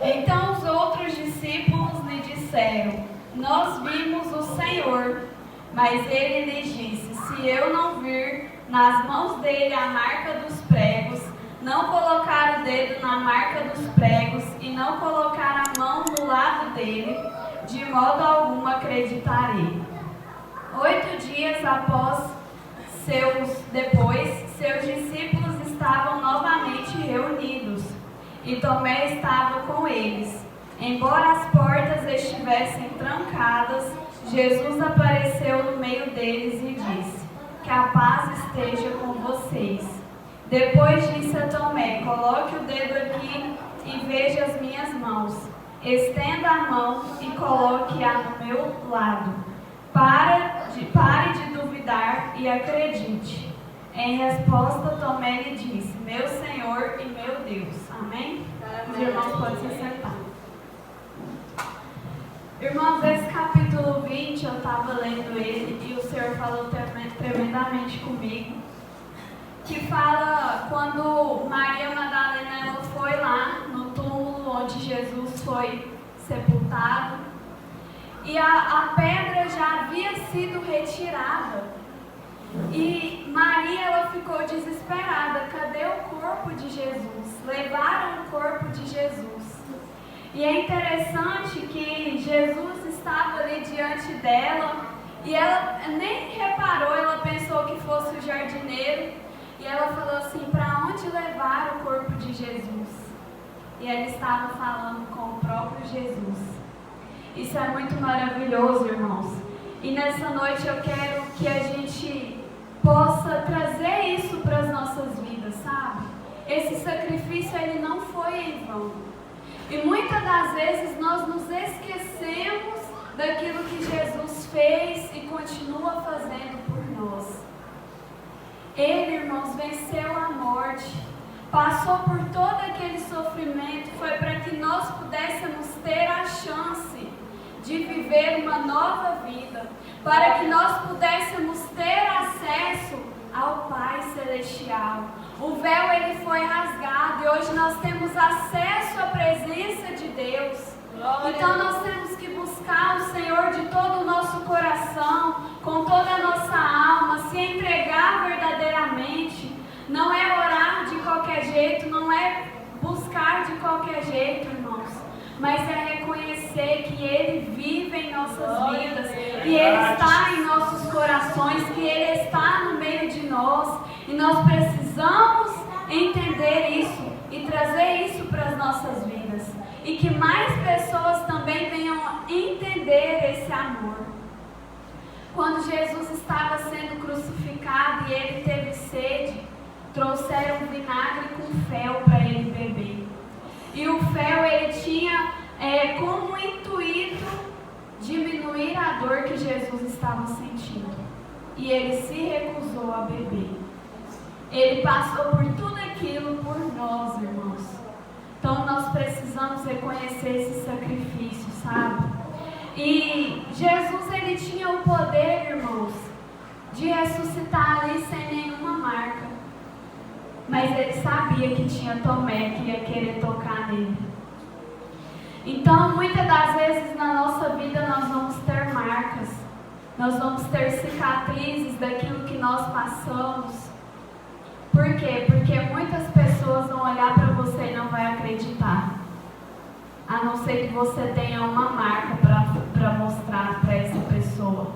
Então os outros discípulos lhe disseram: Nós vimos o Senhor. Mas ele lhes disse: Se eu não vir nas mãos dele a marca dos pregos, não colocar o dedo na marca dos pregos e não colocar a mão no lado dele, de modo algum acreditarei. 8 dias depois, seus discípulos estavam novamente reunidos, e Tomé estava com eles. Embora as portas estivessem trancadas, Jesus apareceu no meio deles e disse: Que a paz esteja com vocês. Depois disse a Tomé: Coloque o dedo aqui e veja as minhas mãos. Estenda a mão e coloque-a no meu lado. Pare de duvidar e acredite. Em resposta, Tomé lhe disse: Meu Senhor e meu Deus. Amém? Os irmãos podem se sentar. Irmãos, esse capítulo 20, eu estava lendo ele e o Senhor falou tremendamente comigo, que fala quando Maria Madalena ela foi lá no túmulo onde Jesus foi sepultado e a pedra já havia sido retirada e Maria ela ficou desesperada. Cadê o corpo de Jesus? Levaram o corpo de Jesus. E é interessante que Jesus estava ali diante dela e ela nem reparou, ela pensou que fosse o jardineiro e ela falou assim: para onde levar o corpo de Jesus? E ela estava falando com o próprio Jesus. Isso é muito maravilhoso, irmãos. E nessa noite eu quero que a gente possa trazer isso para as nossas vidas, sabe? Esse sacrifício ele não foi em vão. E muitas das vezes nós nos esquecemos daquilo que Jesus fez e continua fazendo por nós. Ele, irmãos, venceu a morte, passou por todo aquele sofrimento, foi para que nós pudéssemos ter a chance de viver uma nova vida, para que nós pudéssemos ter acesso ao Pai Celestial. O véu ele foi rasgado e hoje nós temos acesso à presença de Deus. Então nós temos que buscar o Senhor de todo o nosso coração, com toda a nossa alma, se entregar verdadeiramente. Não é orar de qualquer jeito, não é buscar de qualquer jeito, irmãos, mas é reconhecer que Ele vive em nossas vidas, que Ele está em nossos corações, que Ele está no meio de nós, e nós precisamos entender isso e trazer isso para as nossas vidas, e que mais pessoas também venham a entender esse amor. Quando Jesus estava sendo crucificado e Ele teve sede, trouxeram vinagre com fel para Ele beber. E o fel ele tinha como intuito diminuir a dor que Jesus estava sentindo. E ele se recusou a beber. Ele passou por tudo aquilo por nós, irmãos. Então nós precisamos reconhecer esse sacrifício, sabe? E Jesus ele tinha o poder, irmãos, de ressuscitar ali sem nenhuma marca. Mas ele sabia que tinha Tomé que ia querer tocar nele. Então, muitas das vezes na nossa vida nós vamos ter marcas. Nós vamos ter cicatrizes daquilo que nós passamos. Por quê? Porque muitas pessoas vão olhar para você e não vai acreditar. A não ser que você tenha uma marca para mostrar para essa pessoa.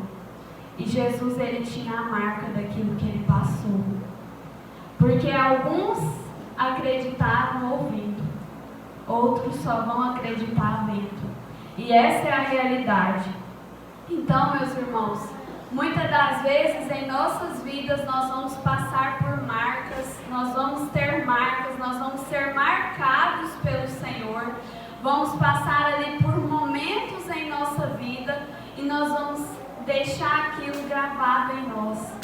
E Jesus, ele tinha a marca daquilo que ele passou. Porque alguns acreditaram ouvindo, outros só vão acreditar vendo. E essa é a realidade. Então, meus irmãos, muitas das vezes em nossas vidas nós vamos passar por marcas, nós vamos ter marcas, nós vamos ser marcados pelo Senhor, vamos passar ali por momentos em nossa vida e nós vamos deixar aquilo gravado em nós.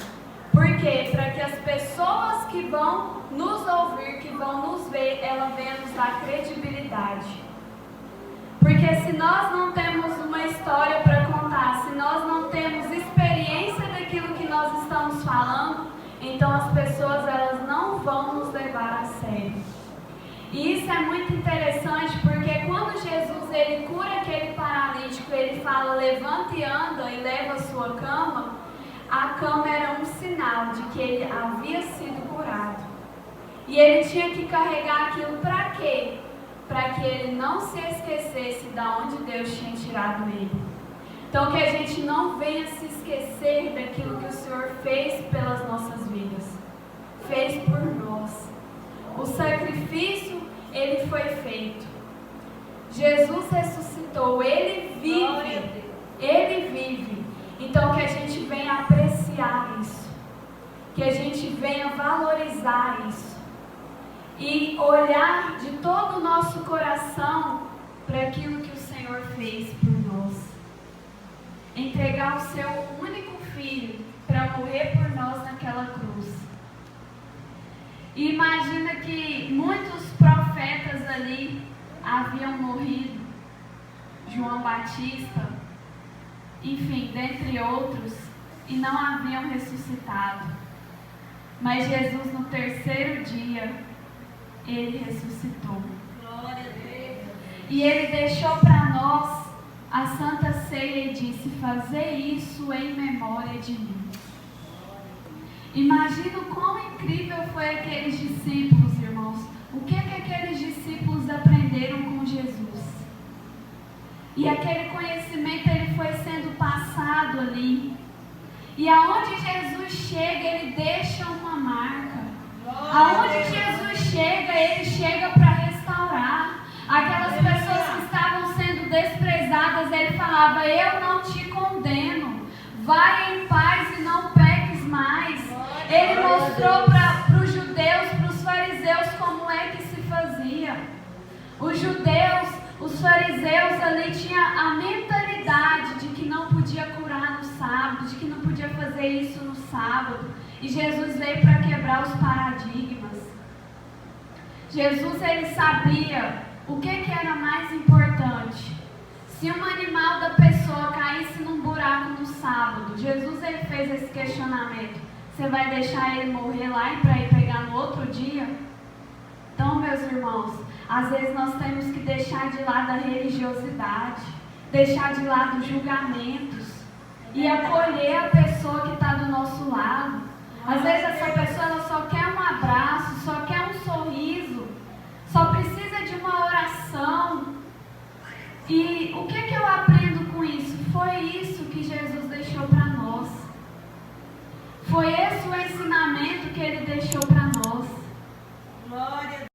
Por quê? Para que as pessoas que vão nos ouvir, que vão nos ver, elas venham nos dar credibilidade. Porque se nós não temos uma história para contar, se nós não temos experiência daquilo que nós estamos falando, então as pessoas elas não vão nos levar a sério. E isso é muito interessante porque quando ele fala, levanta e anda e leva a sua cama, a cama era um sinal de que ele havia sido curado. E ele tinha que carregar aquilo para quê? Para que ele não se esquecesse de onde Deus tinha tirado ele. Então que a gente não venha se esquecer daquilo que o Senhor fez pelas nossas vidas. Fez por nós. O sacrifício, ele foi feito. Jesus ressuscitou, ele vive. Ele vive. Então que a gente venha apreciar isso. Que a gente venha valorizar isso. E olhar de todo o nosso coração para aquilo que o Senhor fez por nós. Entregar o seu único filho para morrer por nós naquela cruz. E imagina que muitos profetas ali haviam morrido. João Batista, enfim, dentre outros, e não haviam ressuscitado. Mas Jesus, no terceiro dia, ele ressuscitou. Glória a Deus. E ele deixou para nós a Santa Ceia e disse, fazer isso em memória de mim. Imagina o quão incrível foi aqueles discípulos, irmãos. O que aqueles discípulos aprenderam com Jesus? E aquele conhecimento ele foi sendo passado ali. E aonde Jesus chega, ele deixa uma marca. Aonde Jesus chega, ele chega para restaurar. Aquelas pessoas que estavam sendo desprezadas, ele falava, eu não te condeno. Vai em paz e não peques mais. Ele mostrou para os judeus, para os fariseus, como é que se fazia. Os judeus, os fariseus ali tinham a mentalidade de que não podia curar no sábado, de que não podia fazer isso no sábado. E Jesus veio para quebrar os paradigmas. Jesus, ele sabia o que era mais importante. Se um animal da pessoa caísse num buraco no sábado, Jesus, ele fez esse questionamento. Você vai deixar ele morrer lá e para ir pegar no outro dia? Então, meus irmãos, às vezes nós temos que deixar de lado a religiosidade, deixar de lado os julgamentos e acolher a pessoa que está do nosso lado. Às vezes essa pessoa ela só quer um abraço, só quer um sorriso, só precisa de uma oração. E o que eu aprendo com isso? Foi isso que Jesus deixou para nós. Foi esse o ensinamento que ele deixou para nós. Glória a